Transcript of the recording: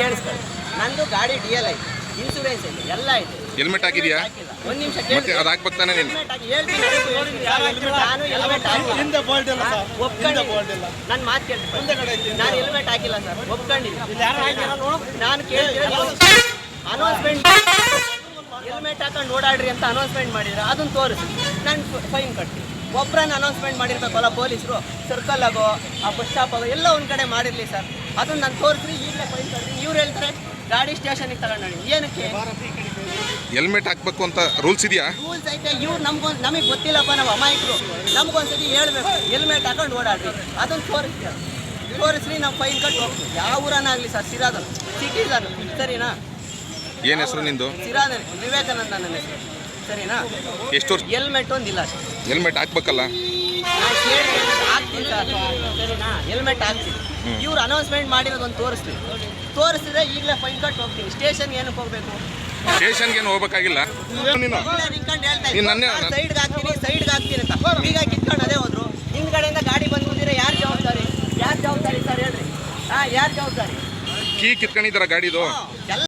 ಕೇಳಿಸ್ಕೊಳ್ಳಿ, ನಂದು ಗಾಡಿ DL ಐತೆ, ಇನ್ಸೂರೆನ್ಸ್ ಐತೆ, ಎಲ್ಲ ಐತೆ. ಹೆಲ್ಮೆಟ್ ಹಾಕಿದ್ಯಾ? ಒಂದ್ ನಿಮಿಷ ಮತ್ತೆ ಅದು ಹಾಕ್ಬೇಕು ತಾನೆ ನೀನು? ನಾನು ಹೆಲ್ಮೆಟ್ ನನ್ನ ಮಾತು ಕೇಳ್ತೀನಿ, ನಾನು ಹೆಲ್ಮೆಟ್ ಹಾಕಿಲ್ಲ ಸರ್, ಒಪ್ಕೊಂಡಿದ್ದೀನಿ. ನಾನು ಕೇಳ್ತೀನಿ, ಅನೌನ್ಸ್ಮೆಂಟ್ ಹೆಲ್ಮೆಟ್ ಹಾಕೊಂಡು ಓಡಾಡ್ರಿ ಅಂತ ಅನೌನ್ಸ್ಮೆಂಟ್ ಮಾಡಿದ್ರೆ ಅದನ್ನ ತೋರಿಸಿ ನಾನು ಫೈನ್ ಕಟ್ತೀನಿ. ಒಬ್ಬರನ್ನ ಅನೌನ್ಸ್ಮೆಂಟ್ ಮಾಡಿರ್ಬೇಕಲ್ಲ ಪೊಲೀಸರು, ಸರ್ಕಲ್ ಆಗೋ ಆ ಬಸ್ ಸ್ಟಾಪ್ ಆಗೋ ಎಲ್ಲ ಒಂದು ಕಡೆ ಮಾಡಿರಲಿ ಸರ್, ಅದನ್ನ ನಾನು ತೋರಿಸ್ರಿ, ಈಗಲೇ ಫೈನ್ ಕಟ್ತೀನಿ. ಇವ್ರು ಹೇಳ್ತಾರೆ ಗಾಡಿ ಸ್ಟೇಷನಿಗೆ ತಗೊಂಡು ಏನಕ್ಕೆ? ಹೆಲ್ಮೆಟ್ ಹಾಕ್ಬೇಕು ಅಂತ ರೂಲ್ಸ್ ಇದೆಯಾ? ರೂಲ್ಸ್ ಐತೆ, ಇವ್ರು ನಮಗೆ ಗೊತ್ತಿಲ್ಲಪ್ಪ, ನಾವು ಅಮಾಯಕರು, ನಮಗೊಂದ್ಸತಿ ಹೇಳ್ಬೇಕು ಹೆಲ್ಮೆಟ್ ಹಾಕೊಂಡು ಓಡಾಡ್ರಿ, ಅದನ್ನು ತೋರಿಸ್ರಿ, ನಾವು ಫೈನ್ ಕಟ್ಟಿ ಹೋಗ್ತೀವಿ. ಯಾವ ಊರನ್ನಾಗಲಿ ಸರ್, ಸಿರಾದನ್ ಸಿಟಿಸನ್, ಸರಿನಾ? ಏನು ಹೆಸರು ನಿಂದು? ಸಿರಾದನ್ ವಿವೇಕಾನಂದ ನನ್ನ ಹೆಸರು, ಸರಿನಾ? ಎಷ್ಟು ವರ್ಷ? ಹೆಲ್ಮೆಟ್ ಒಂದಿಲ್ಲ ಸರ್, ಹೆಲ್ಮೆಟ್ ಹಾಕ್ಬೇಕಲ್ಲ? ನಾನು ಕೇಳಿ ಹಾಕ್ತೀನಿ ಸರ್, ಸರಿನಾ? ಹೆಲ್ಮೆಟ್ ಹಾಕ್ತೀನಿ. ಇವ್ರು ಅನೌನ್ಸ್ಮೆಂಟ್ ಮಾಡಿರೋದೊಂದು ತೋರಿಸಿದ್ರೆ ಈಗಲೇ ಫೈನ್ ಕಟ್ ಹೋಗ್ತೀನಿ. ಸ್ಟೇಷನ್ಗೆ ಏನಕ್ಕೆ ಹೋಗ್ಬೇಕು? ಸ್ಟೇಷನ್ಗೆ ಏನು ಹೋಗ್ಬೇಕಾಗಿಲ್ಲ. ಸೈಡ್ಗೆ ಹಾಕ್ತೀನಿ ಅಂತ ಬೀಗ ಕಿತ್ಕೊಂಡು ಅದೇ ಹೋದ್ರು. ಹಿಂದ್ಗಡೆಯಿಂದ ಗಾಡಿ ಬಂದ್ಬಿಟ್ಟಿದ್ರೆ ಯಾರು ಜವಾಬ್ದಾರಿ ಸರ್ ಹೇಳ್ರಿ? ಯಾರು ಜವಾಬ್ದಾರಿ? ಕೀ ಕಿತ್ಕೊಂಡಿದ್ದಾರ ಗಾಡಿದು? ಎಲ್ಲ